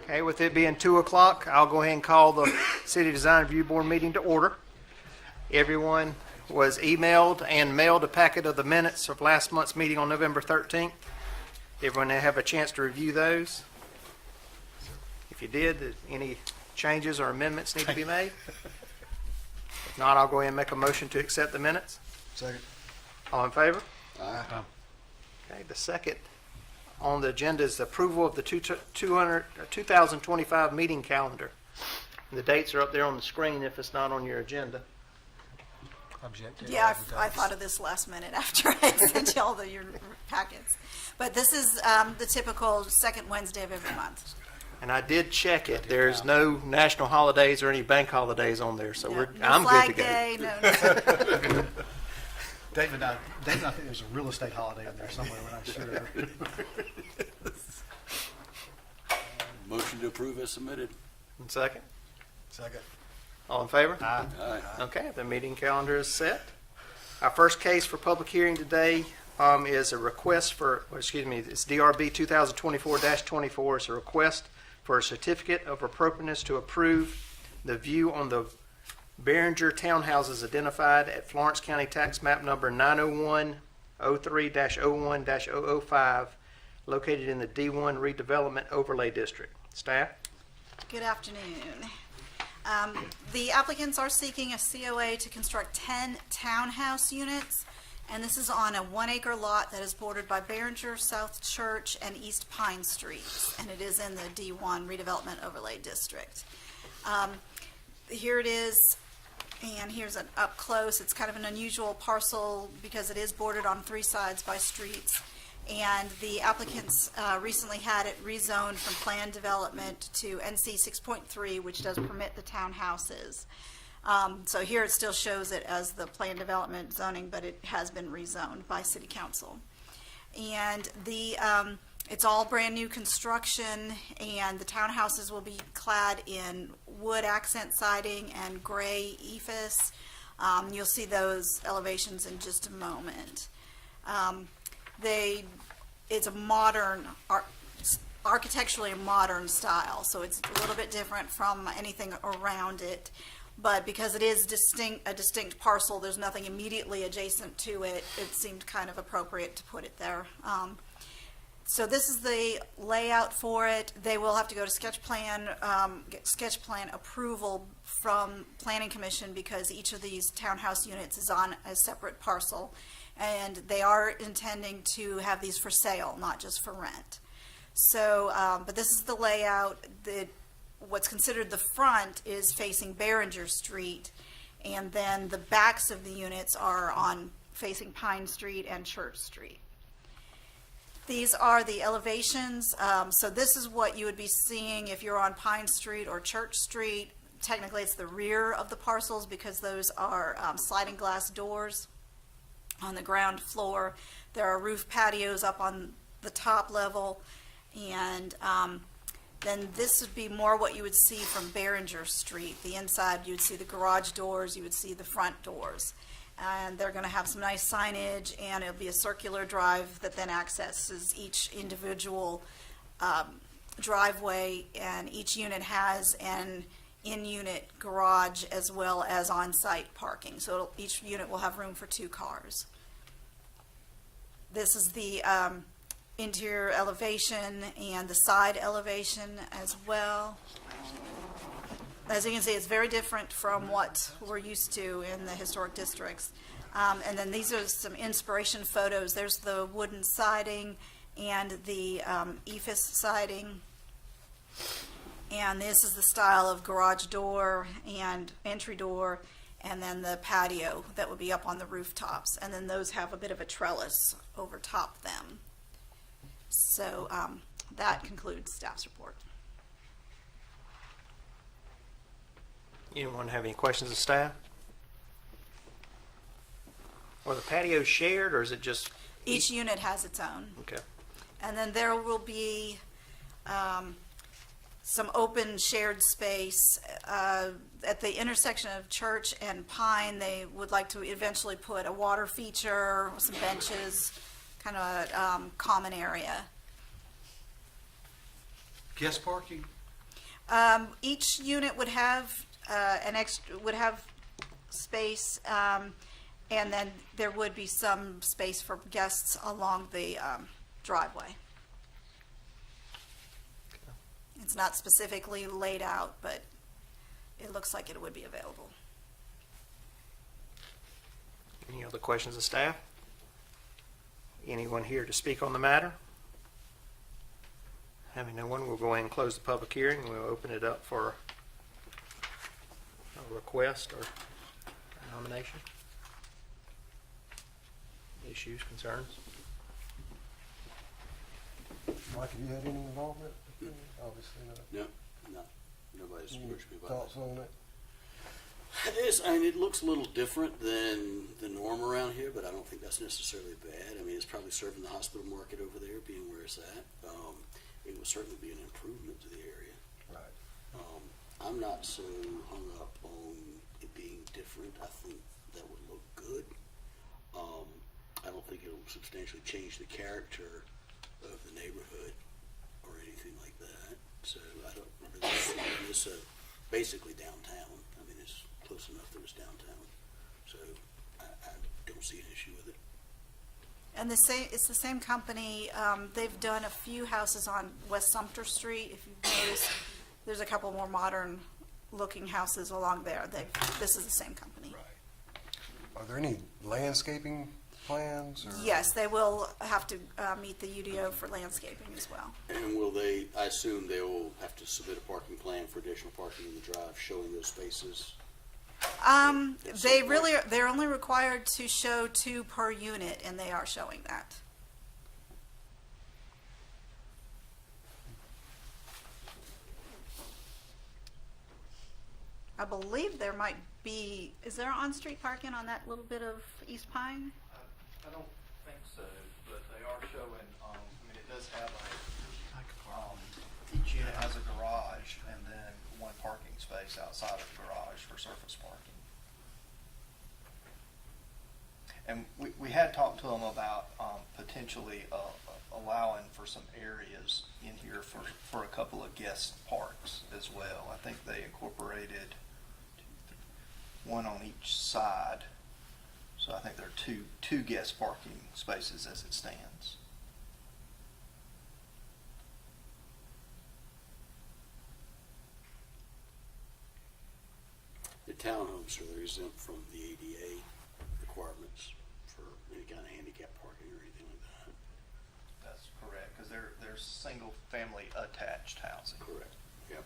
Okay, with it being 2 o'clock, I'll go ahead and call the City Design Review Board meeting to order. Everyone was emailed and mailed a packet of the minutes of last month's meeting on November 13th. Everyone have a chance to review those? If you did, any changes or amendments need to be made? If not, I'll go ahead and make a motion to accept the minutes. Second. All in favor? Aye. Okay, the second on the agenda is the approval of the 2025 meeting calendar. And the dates are up there on the screen if it's not on your agenda. Yeah, I thought of this last minute after I sent you all your packets. But this is the typical second Wednesday of every month. And I did check it. There's no national holidays or any bank holidays on there, so No I'm Flag good to go. Day, no. Dave and I think there's a real estate holiday in there somewhere, we're not sure. Motion to approve as submitted. And second, Second. all in favor? Aye. Aye. Okay, the meeting calendar is set. Our first case for public hearing today is a request for, it's DRB 2024-24. It's a request for a certificate of appropriateness to approve the view on the Behringer townhouses identified at Florence County Tax Map number 901-03-01-005, located in the D1 Redevelopment Overlay District. Staff? Good afternoon. The applicants are seeking a COA to construct 10 townhouse units, and this is on a 1-acre lot that is bordered by Behringer, South Church, and East Pine Streets, and it is in the D1 Redevelopment Overlay District. Here it is, and here's an up close. It's kind of an unusual parcel because it is bordered on 3 sides by streets. And the applicants recently had it rezoned from planned development to NC 6.3, which does permit the townhouses. So here it still shows it as the planned development zoning, but it has been rezoned by City Council. And it's all brand new construction, and the townhouses will be clad in wood accent siding and gray ephes. You'll see those elevations in just a moment. It's a modern, architecturally a modern style, so it's a little bit different from anything around it. But because it is a distinct parcel, there's nothing immediately adjacent to it, it seemed kind of appropriate to put it there. So this is the layout for it. They will have to go to get sketch plan approval from Planning Commission because each of these townhouse units is on a separate parcel. And they are intending to have these for sale, not just for rent. So, but this is the layout. What's considered the front is facing Behringer Street, and then the backs of the units are facing Pine Street and Church Street. These are the elevations. So this is what you would be seeing if you're on Pine Street or Church Street. Technically, it's the rear of the parcels because those are sliding glass doors on the ground floor. There are roof patios up on the top level, and then this would be more what you would see from Behringer Street. The inside, you would see the garage doors, you would see the front doors. And they're going to have some nice signage, and it'll be a circular drive that then accesses each individual driveway, and each unit has an in-unit garage as well as on-site parking. So each unit will have room for 2 cars. This is the interior elevation and the side elevation as well. As you can see, it's very different from what we're used to in the historic districts. And then these are some inspiration photos. There's the wooden siding and the ephes siding. And this is the style of garage door and entry door, and then the patio that would be up on the rooftops. And then those have a bit of a trellis over top them. So that concludes staff's report. Anyone have any questions of staff? Are the patios shared, or is it just? Each unit has its own. Okay. And then there will be some open shared space at the intersection of Church and Pine. They would like to eventually put a water feature, some benches, kind of a common area. Guest parking? Each unit would have would have space, and then there would be some space for guests along the driveway. It's not specifically laid out, but it looks like it would be available. Any other questions of staff? Anyone here to speak on the matter? Having no one, we'll go ahead and close the public hearing. We'll open it up for a request or a nomination. Issues, concerns? Mike, have you had any involvement? Obviously not. No, nobody's Any approached me about thoughts that. on it? It looks a little different than the norm around here, but I don't think that's necessarily bad. I mean, it's probably serving the hospital market over there, being where it's at. It will certainly be an improvement to the area. Right. I'm not so hung up on it being different. I think that would look good. I don't think it'll substantially change the character of the neighborhood or anything like that. So I don't really see this basically downtown. I mean, it's close enough that it's downtown. So I don't see an issue with it. And it's the same company. They've done a few houses on West Sumter Street. If you've noticed, there's a couple more modern looking houses along there. This is the same company. Are there any landscaping plans? Or? Yes, they will have to meet the UDO for landscaping as well. And I assume they will have to submit a parking plan for additional parking in the drive showing those spaces? They're only required to show 2 per unit, and they are showing that. I believe there might be, is there on-street parking on that little bit of East Pine? I don't think so, but they are showing, it does have each unit has a garage and then one parking space outside of the garage for surface parking. And we had talked to them about potentially allowing for some areas in here for a couple of guest parks as well. I think they incorporated 1 on each side. So I think there are two guest parking spaces as it stands. The townhomes, so they're exempt from the ADA requirements for any kind of handicap parking or anything like that. That's correct, because they're single-family attached housing. Correct. Yep.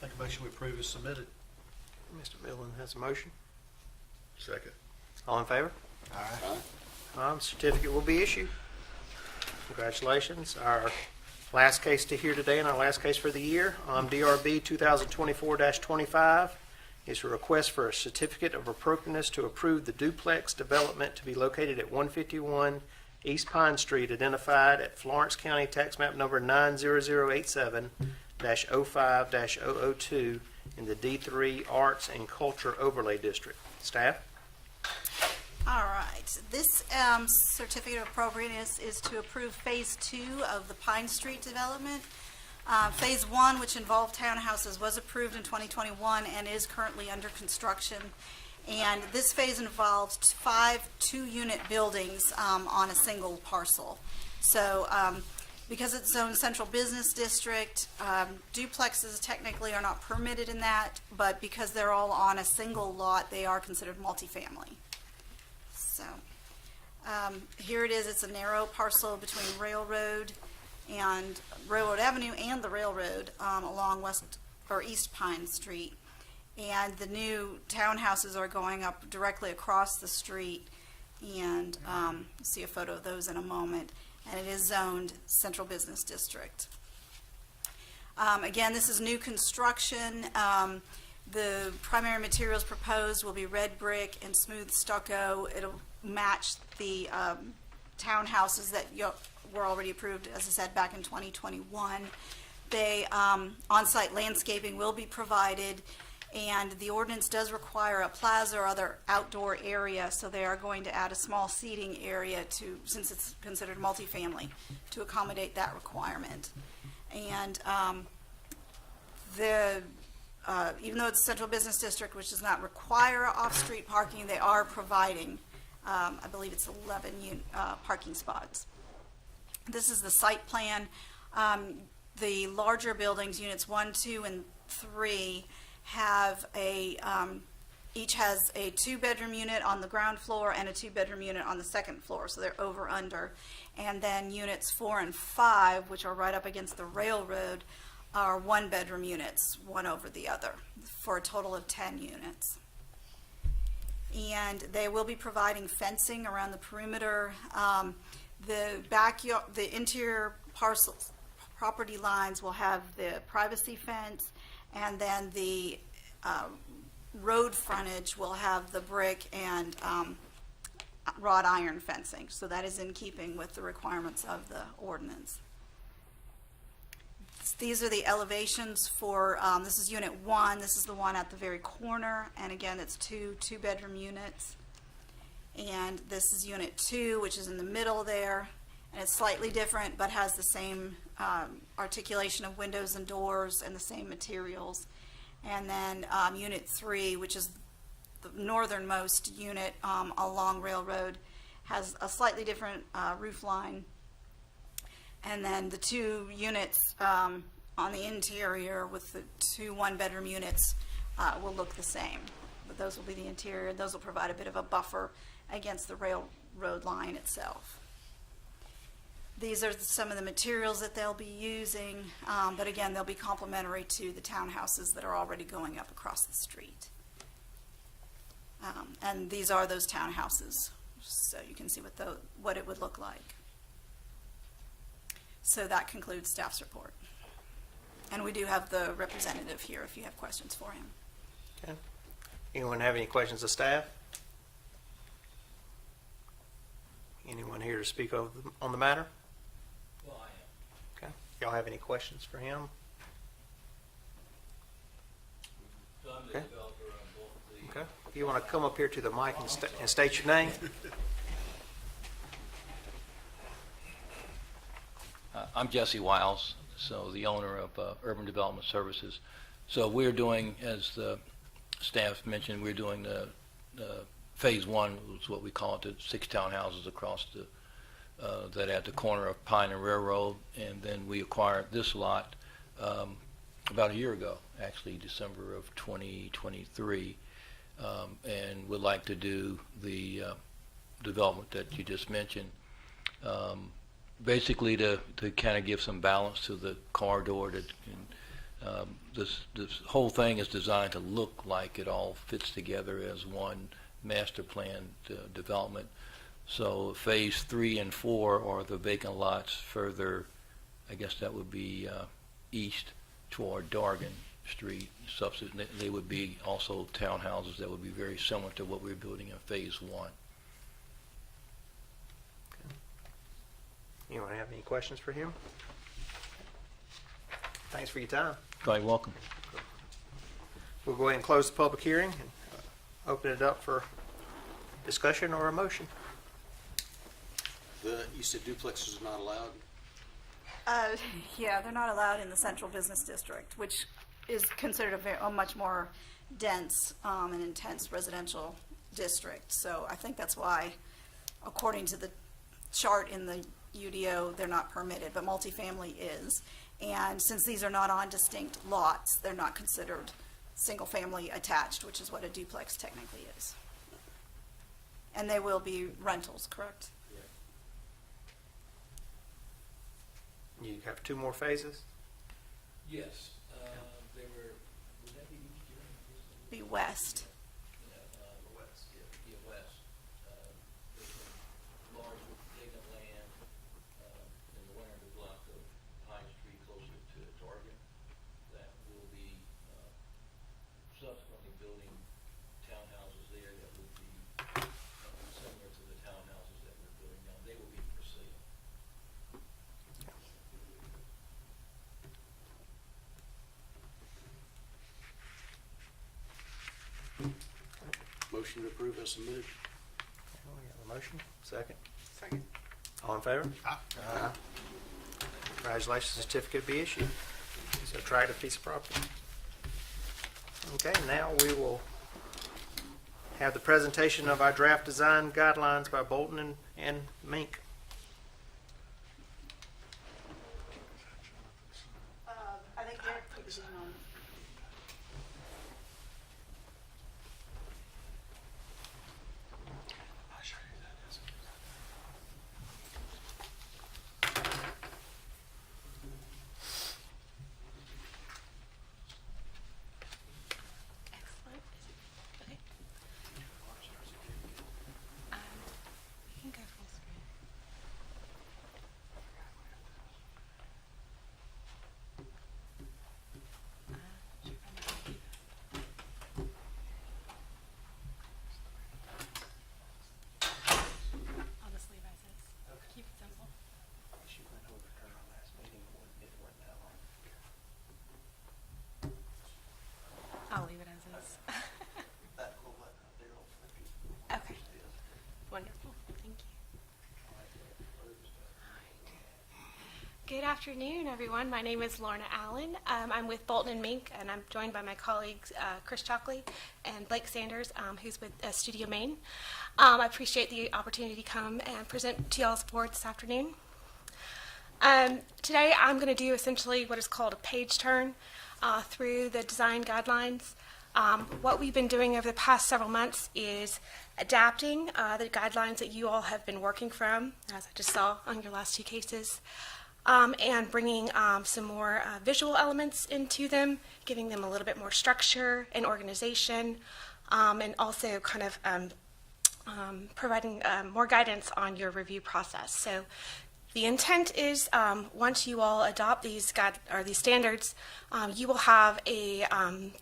Make a motion we approve as submitted. Mr. Millen has a motion. Second. All in favor? Aye. Certificate will be issued. Congratulations. Our last case to hear today and our last case for the year, DRB 2024-25, is a request for a certificate of appropriateness to approve the duplex development to be located at 151 East Pine Street, identified at Florence County Tax Map number 90087-05-002 in the D3 Arts and Culture Overlay District. Staff? All right. This certificate of appropriateness is to approve Phase 2 of the Pine Street development. Phase 1, which involved townhouses, was approved in 2021 and is currently under construction. And this phase involved 5 2-unit buildings on a single parcel. So because it's zoned central business district, duplexes technically are not permitted in that, but because they're all on a single lot, they are considered multifamily. So here it is. It's a narrow parcel between Railroad Avenue and the railroad along East Pine Street. And the new townhouses are going up directly across the street, and you'll see a photo of those in a moment. And it is zoned Central Business District. Again, this is new construction. The primary materials proposed will be red brick and smooth stucco. It'll match the townhouses that were already approved, as I said, back in 2021. On-site landscaping will be provided, And the ordinance does require a plaza or other outdoor area, so they are going to add a small seating area to, since it's considered multifamily, to accommodate that requirement. And even though it's a central business district, which does not require off-street parking, they are providing, I believe it's 11 parking spots. This is the site plan. The larger buildings, units 1, 2, and 3, have each has a 2-bedroom unit on the ground floor and a 2-bedroom unit on the second floor, so they're over under. And then units 4 and 5, which are right up against the railroad, are 1-bedroom units, one over the other, for a total of 10 units. And they will be providing fencing around the perimeter. The backyard, the interior parcels, property lines will have the privacy fence, and then the road frontage will have the brick and wrought iron fencing. So that is in keeping with the requirements of the ordinance. These are the elevations for, this is unit 1, this is the one at the very corner, and again, it's 2-bedroom units. And this is unit 2, which is in the middle there, and it's slightly different, but has the same articulation of windows and doors and the same materials. And then unit 3, which is the northernmost unit along Railroad, has a slightly different roof line. And then the 2 units on the interior with the 2 1-bedroom units will look the same. But those will be the interior. Those will provide a bit of a buffer against the railroad line itself. These are some of the materials that they'll be using, but again, they'll be complementary to the townhouses that are already going up across the street. And these are those townhouses, so you can see what it would look like. So that concludes staff's report. And we do have the representative here if you have questions for him. Okay. Anyone have any questions of staff? Anyone here to speak on the matter? Well, I am. Okay. Y'all have any questions for him? So I'm the Okay. developer on both the. Okay. If you want to come up here to the mic and state your name. I'm Jesse Wiles, so the owner of Urban Development Services. So we're doing, as the staff mentioned, we're doing the phase 1, is what we call it, the 6 townhouses across that at the corner of Pine and Railroad, and then we acquired this lot about a year ago, actually December of 2023, and would like to do the development that you just mentioned. Basically to kind of give some balance to the corridor. This whole thing is designed to look like it all fits together as one master plan development. So phase 3 and 4 are the vacant lots further, I guess that would be east toward Dargan Street. They would be also townhouses that would be very similar to what we're building in phase 1. Anyone have any questions for him? Thanks for your time. You're welcome. We'll go ahead and close the public hearing and open it up for discussion or a motion. You said duplexes are not allowed? Yeah, they're not allowed in the central business district, which is considered a much more dense and intense residential district. So I think that's why, according to the chart in the UDO, they're not permitted, but multifamily is. And since these are not on distinct lots, they're not considered single-family attached, which is what a duplex technically is. And they will be rentals, correct? You have 2 more phases? Yes, they were, would that be east here? Be west. West. Yeah, west. There's some large vacant land in the winter block of Pine Street closer to Dargan that will be subsequently building townhouses there that would be similar to the townhouses that we're building now. They will be for sale. motion to approve as submitted. We have a motion, second. Second. All in favor? Aye. Congratulations, certificate be issued. It's an attractive piece of property. Okay, now we will have the presentation of our draft design guidelines by Bolton and Mink. I think Derek put it in on. Excellent. Okay. You can go full screen. Should find the computer. I'll just leave as is. Keep it simple. She went over to her last meeting, it wasn't that long. I'll leave it as is. That will let Daryl, if he Okay. is. Wonderful. Thank you. Good afternoon, everyone. My name is Lorna Allen. I'm with Bolton and Mink, and I'm joined by my colleagues Chris Chalkley and Blake Sanders, who's with Studio Maine. I appreciate the opportunity to come and present to y'all's board this afternoon. Today, I'm going to do essentially what is called a page turn through the design guidelines. What we've been doing over the past several months is adapting the guidelines that you all have been working from, as I just saw on your last two cases, and bringing some more visual elements into them, giving them a little bit more structure and organization, and also kind of providing more guidance on your review process. So the intent is once you all adopt these these standards, you will have a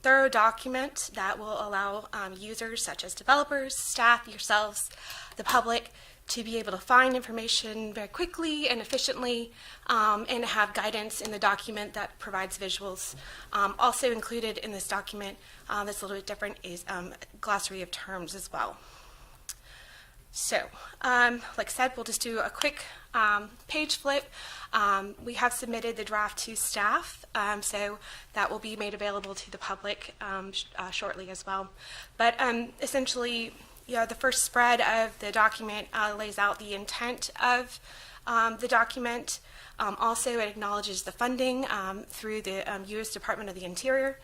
thorough document that will allow users such as developers, staff, yourselves, the public, to be able to find information very quickly and efficiently, and have guidance in the document that provides visuals. Also included in this document that's a little bit different is a glossary of terms as well. So, like I said, we'll just do a quick page flip. We have submitted the draft to staff, so that will be made available to the public shortly as well. But essentially, the first spread of the document lays out the intent of the document. Also, it acknowledges the funding through the U.S. Department of the Interior,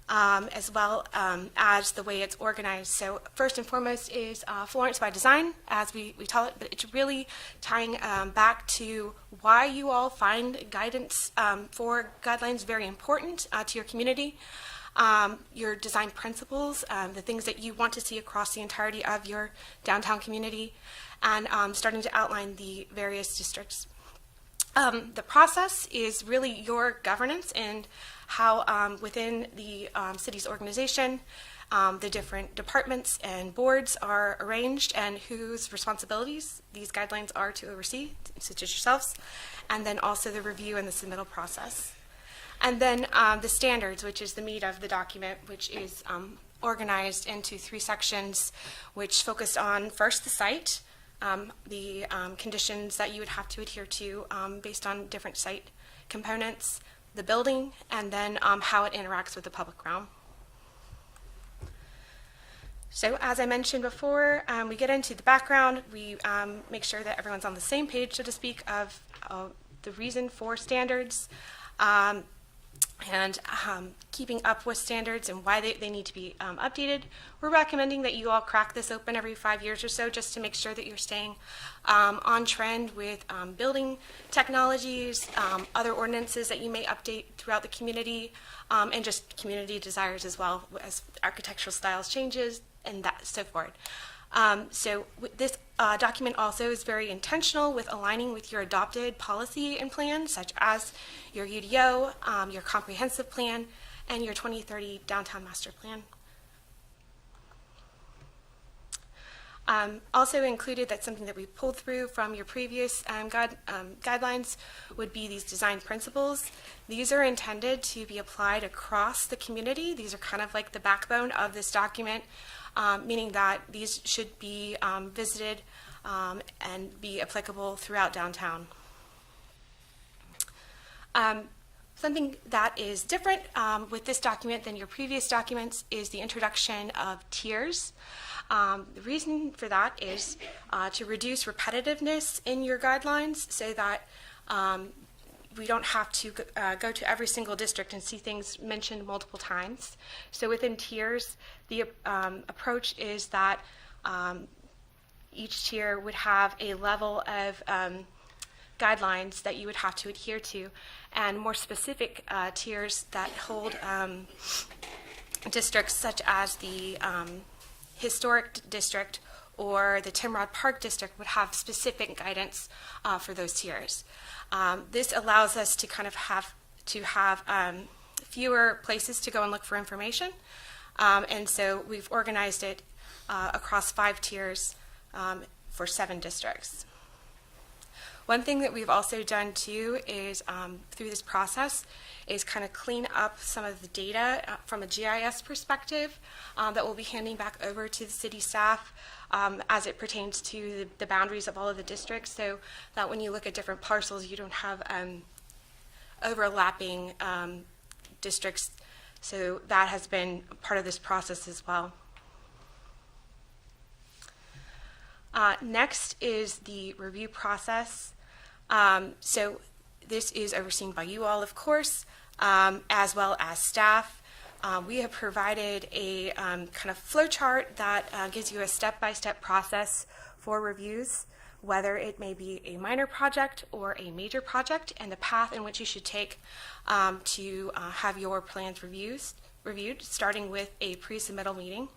as well as the way it's organized. So first and foremost is Florence by design, as we tell it, but it's really tying back to why you all find guidance for guidelines very important to your community. Your design principles, the things that you want to see across the entirety of your downtown community, and starting to outline the various districts. The process is really your governance and how within the city's organization, the different departments and boards are arranged and whose responsibilities these guidelines are to oversee, such as yourselves, and then also the review and the submittal process. And then the standards, which is the meat of the document, which is organized into three sections, which focus on first the site, the conditions that you would have to adhere to based on different site components, the building, and then how it interacts with the public realm. So as I mentioned before, we get into the background. We make sure that everyone's on the same page, so to speak, of the reason for standards, and keeping up with standards and why they need to be updated. We're recommending that you all crack this open every 5 years or so just to make sure that you're staying on trend with building technologies, other ordinances that you may update throughout the community, and just community desires as well as architectural styles changes and that so forth. So this document also is very intentional with aligning with your adopted policy and plans, such as your UDO, your comprehensive plan, and your 2030 downtown master plan. Also included, that's something that we pulled through from your previous guidelines, would be these design principles. These are intended to be applied across the community. These are kind of like the backbone of this document. meaning that these should be visited and be applicable throughout downtown. Something that is different with this document than your previous documents is the introduction of tiers. The reason for that is to reduce repetitiveness in your guidelines so that we don't have to go to every single district and see things mentioned multiple times. So within tiers, the approach is that each tier would have a level of guidelines that you would have to adhere to, and more specific tiers that hold districts such as the historic district or the Timrod Park district would have specific guidance for those tiers. This allows us to kind of have fewer places to go and look for information, and so we've organized it across 5 tiers for 7 districts. One thing that we've also done too is through this process is kind of clean up some of the data from a GIS perspective that we'll be handing back over to the city staff as it pertains to the boundaries of all of the districts, so that when you look at different parcels, you don't have overlapping districts. So that has been part of this process as well. Next is the review process. So this is overseen by you all, of course, as well as staff. We have provided a kind of flow chart that gives you a step-by-step process for reviews, whether it may be a minor project or a major project, and the path in which you should take to have your plans reviewed, starting with a pre-submittal meeting.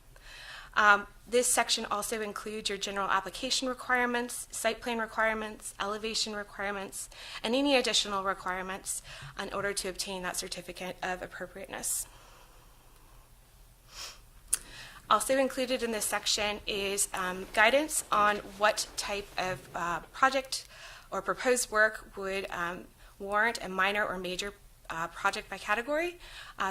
This section also includes your general application requirements, site plan requirements, elevation requirements, and any additional requirements in order to obtain that certificate of appropriateness. Also included in this section is guidance on what type of project or proposed work would warrant a minor or major project by category.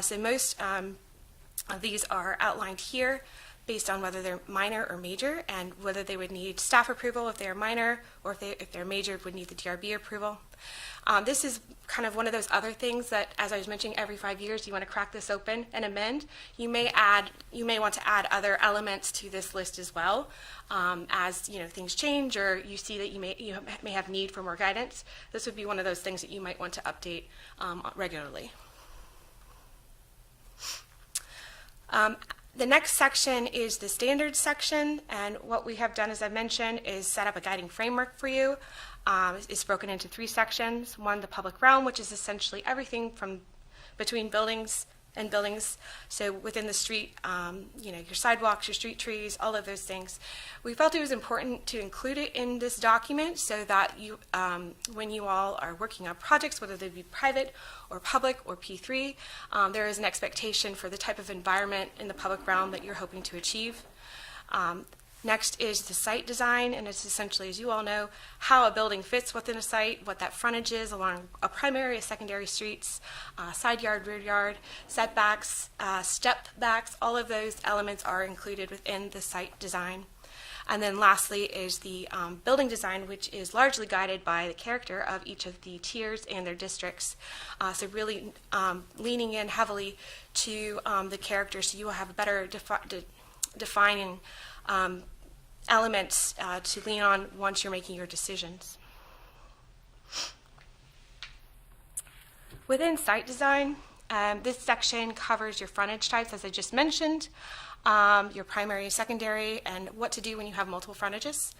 So most of these are outlined here, based on whether they're minor or major, and whether they would need staff approval if they're minor, or if they're major, would need the DRB approval. This is kind of one of those other things that, as I was mentioning, every 5 years you want to crack this open and amend. You may want to add other elements to this list as well, as things change, or you see that you may have need for more guidance. This would be one of those things that you might want to update regularly. The next section is the standards section, and what we have done, as I mentioned, is set up a guiding framework for you. It's broken into 3 sections. One, the public realm, which is essentially everything from between buildings and buildings. So within the street, your sidewalks, your street trees, all of those things. We felt it was important to include it in this document so that you, when you all are working on projects, whether they be private or public or P3, there is an expectation for the type of environment in the public realm that you're hoping to achieve. Next is the site design, and it's essentially, as you all know, how a building fits within a site, what that frontage is along a primary, a secondary streets, side yard, rear yard, setbacks, step backs, all of those elements are included within the site design. And then lastly is the building design, which is largely guided by the character of each of the tiers and their districts. So really leaning in heavily to the character, so you will have a better defining elements to lean on once you're making your decisions. Within site design, this section covers your frontage types, as I just mentioned, your primary, secondary, and what to do when you have multiple frontages,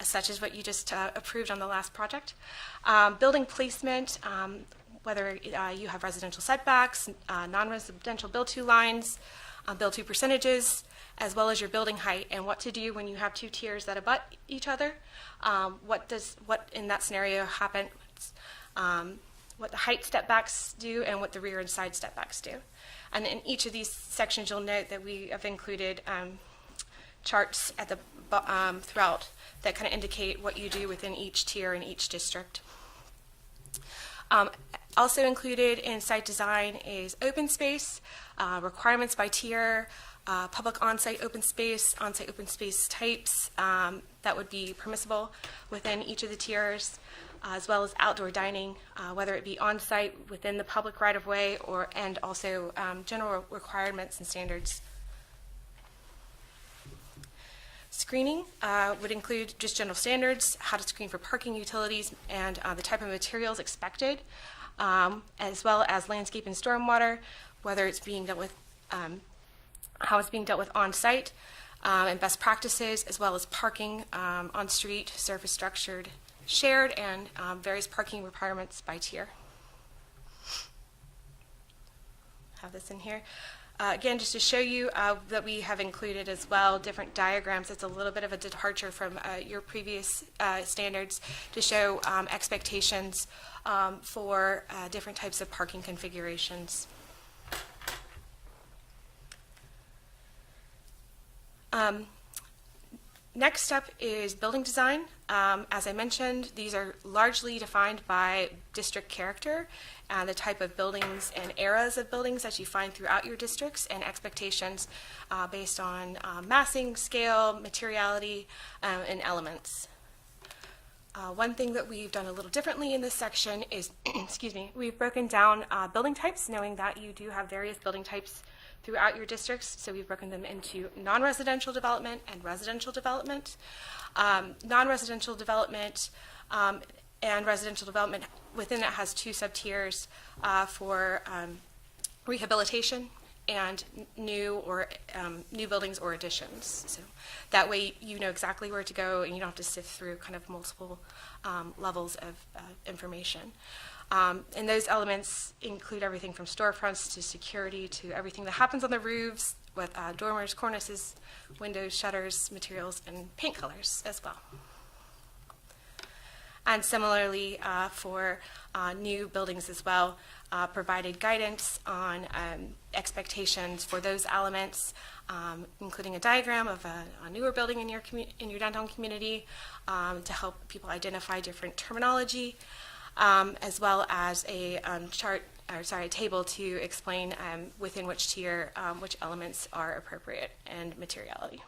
such as what you just approved on the last project. Building placement, whether you have residential setbacks, non-residential build-to lines, build-to percentages, as well as your building height, and what to do when you have 2 tiers that abut each other. What in that scenario happens, what the height step backs do, and what the rear and side step backs do. And in each of these sections, you'll note that we have included charts at the throughout that kind of indicate what you do within each tier in each district. Also included in site design is open space, requirements by tier, public on-site open space types that would be permissible within each of the tiers, as well as outdoor dining, whether it be on-site within the public right-of-way and also general requirements and standards. Screening would include just general standards, how to screen for parking utilities, and the type of materials expected, as well as landscape and stormwater, whether it's being dealt with, how it's being dealt with on-site, and best practices, as well as parking on-street, surface structured, shared, and various parking requirements by tier. Have this in here. Again, just to show you that we have included as well different diagrams. It's a little bit of a departure from your previous standards to show expectations for different types of parking configurations. Next up is building design. As I mentioned, these are largely defined by district character, the type of buildings and eras of buildings that you find throughout your districts, and expectations based on massing, scale, materiality, and elements. One thing that we've done a little differently in this section is, excuse me, we've broken down building types, knowing that you do have various building types throughout your districts. So we've broken them into non-residential development and residential development. Non-residential development and residential development within that has two sub-tiers for rehabilitation and new buildings or additions. So that way you know exactly where to go and you don't have to sift through kind of multiple levels of information. And those elements include everything from storefronts to security to everything that happens on the roofs with dormers, cornices, windows, shutters, materials, and paint colors as well. And similarly for new buildings as well, provided guidance on expectations for those elements, including a diagram of a newer building in your downtown community to help people identify different terminology, as well as a table to explain within which tier which elements are appropriate and materiality.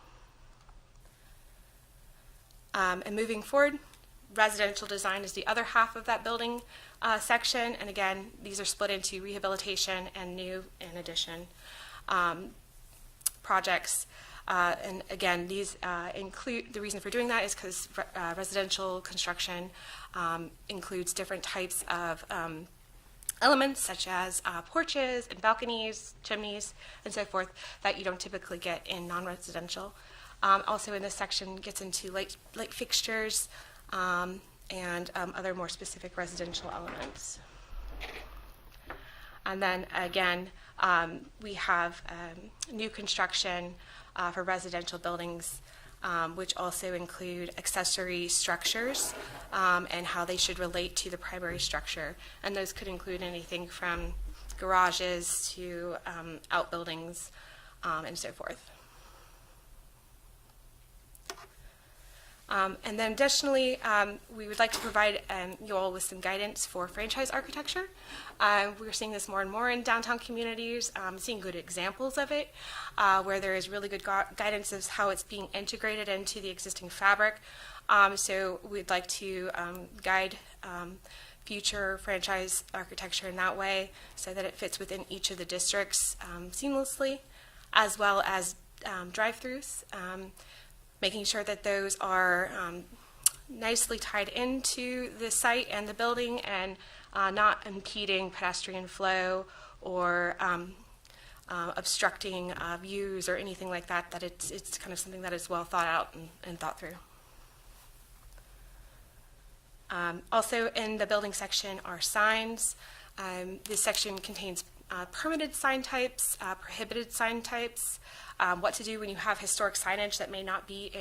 And moving forward, residential design is the other half of that building section, and again, these are split into rehabilitation and new and addition projects. And again, these include, the reason for doing that is because residential construction includes different types of elements such as porches and balconies, chimneys, and so forth that you don't typically get in non-residential. Also in this section gets into light fixtures and other more specific residential elements. And then again, we have new construction for residential buildings, which also include accessory structures and how they should relate to the primary structure. And those could include anything from garages to outbuildings and so forth. And then additionally, we would like to provide you all with some guidance for franchise architecture. We're seeing this more and more in downtown communities, seeing good examples of it, where there is really good guidance of how it's being integrated into the existing fabric. So we'd like to guide future franchise architecture in that way so that it fits within each of the districts seamlessly, as well as drive-throughs. Making sure that those are nicely tied into the site and the building and not impeding pedestrian flow or obstructing views or anything like that, that it's kind of something that is well thought out and thought through. Also in the building section are signs. This section contains permitted sign types, prohibited sign types, what to do when you have historic signage that may not be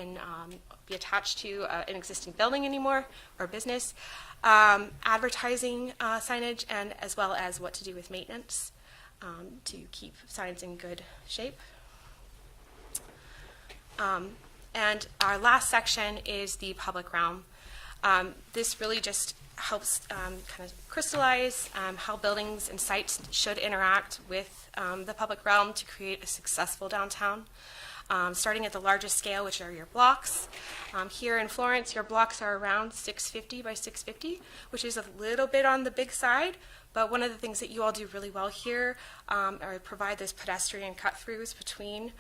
be attached to an existing building anymore or business, advertising signage, and as well as what to do with maintenance to keep signs in good shape. And our last section is the public realm. This really just helps kind of crystallize how buildings and sites should interact with the public realm to create a successful downtown. Starting at the largest scale, which are your blocks. Here in Florence, your blocks are around 650 by 650, which is a little bit on the big side, but one of the things that you all do really well here are provide those pedestrian cut-throughs between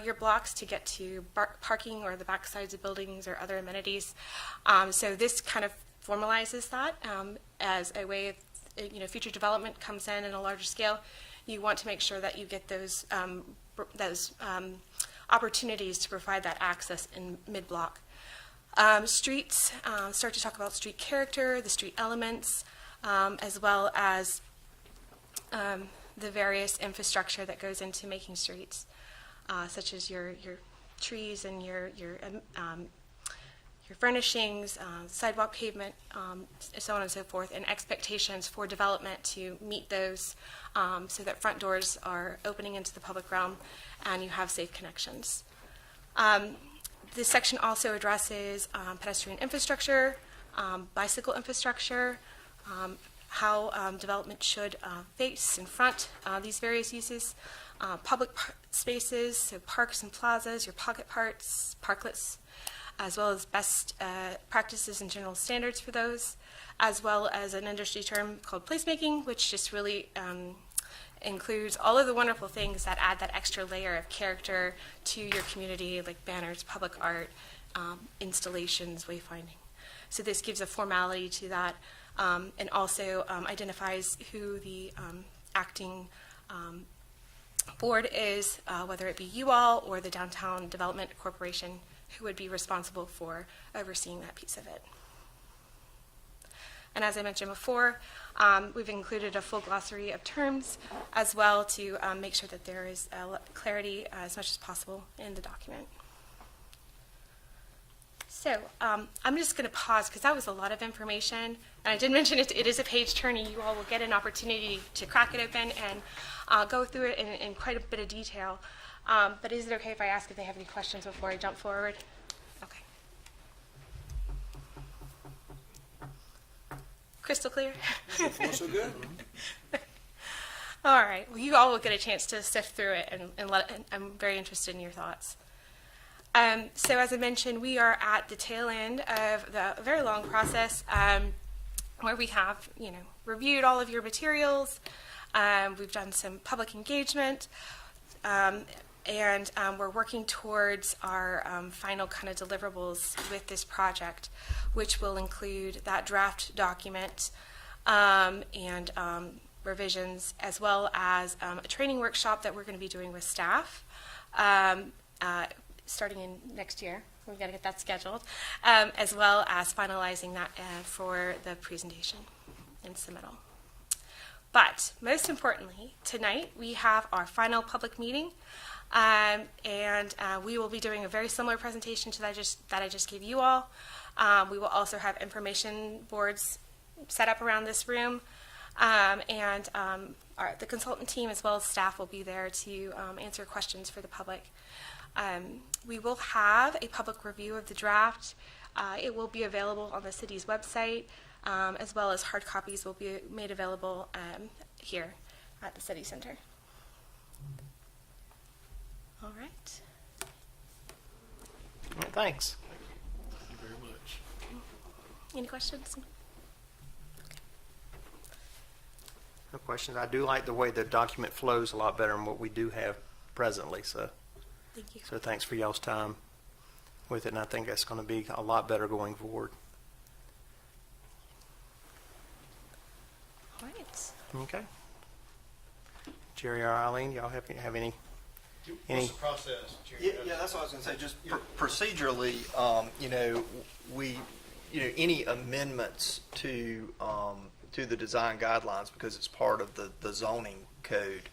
your blocks to get to parking or the back sides of buildings or other amenities. So this kind of formalizes that as a way of, future development comes in a larger scale. You want to make sure that you get those opportunities to provide that access in mid-block. Streets, start to talk about street character, the street elements, as well as the various infrastructure that goes into making streets, such as your trees and your furnishings, sidewalk pavement, so on and so forth, and expectations for development to meet those so that front doors are opening into the public realm and you have safe connections. This section also addresses pedestrian infrastructure, bicycle infrastructure, how development should face and front these various uses, public spaces, so parks and plazas, your pocket parks, parklets, as well as best practices and general standards for those, as well as an industry term called placemaking, which just really includes all of the wonderful things that add that extra layer of character to your community, like banners, public art, installations, wayfinding. So this gives a formality to that, and also identifies who the acting board is, whether it be you all or the Downtown Development Corporation, who would be responsible for overseeing that piece of it. And as I mentioned before, we've included a full glossary of terms as well to make sure that there is clarity as much as possible in the document. So I'm just going to pause because that was a lot of information. And I did mention it is a page turn, and you all will get an opportunity to crack it open and go through it in quite a bit of detail. But is it okay if I ask if they have any questions before I jump forward? Okay. Crystal clear? So far, so good. All right. Well, you all will get a chance to sift through it, and I'm very interested in your thoughts. So as I mentioned, we are at the tail end of the very long process where we have, reviewed all of your materials. We've done some public engagement, and we're working towards our final kind of deliverables with this project, which will include that draft document and revisions, as well as a training workshop that we're going to be doing with staff. Starting in next year. We've got to get that scheduled, as well as finalizing that for the presentation and submittal. But most importantly, tonight we have our final public meeting, and we will be doing a very similar presentation to that I just gave you all. We will also have information boards set up around this room, and the consultant team as well as staff will be there to answer questions for the public. We will have a public review of the draft. It will be available on the city's website, as well as hard copies will be made available here at the City Center. All right. Well, thanks. Thank you very much. Any questions? No questions. I do like the way the document flows a lot better than what we do have presently. So Thank you. thanks for y'all's time with it, and I think that's going to be a lot better going forward. All right. Okay. Jerry or Eileen, y'all have any? What's the process? Yeah, that's what I was going to say. Just procedurally, any amendments to the design guidelines, because it's part of the zoning code,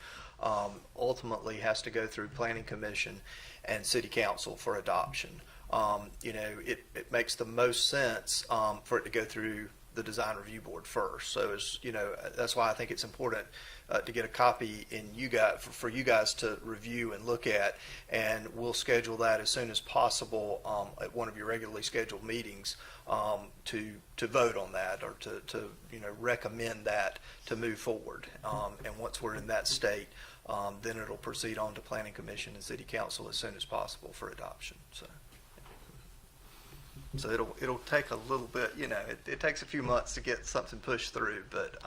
ultimately has to go through Planning Commission and City Council for adoption. It makes the most sense for it to go through the design review board first. So that's why I think it's important to get a copy for you guys to review and look at, and we'll schedule that as soon as possible at one of your regularly scheduled meetings to vote on that, or to recommend that to move forward. And once we're in that state, then it'll proceed on to Planning Commission and City Council as soon as possible for adoption. So it'll take a little bit, it takes a few months to get something pushed through, but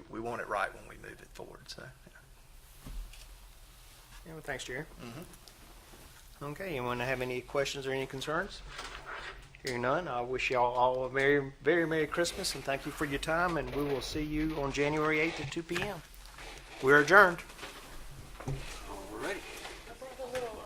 we want it right when we move it forward. So, Yeah, well, thanks, Jerry. Okay, anyone have any questions or any concerns? Hearing none, I wish y'all all a very, very Merry Christmas, and thank you for your time, and we will see you on January 8th at 2 p.m. We're adjourned.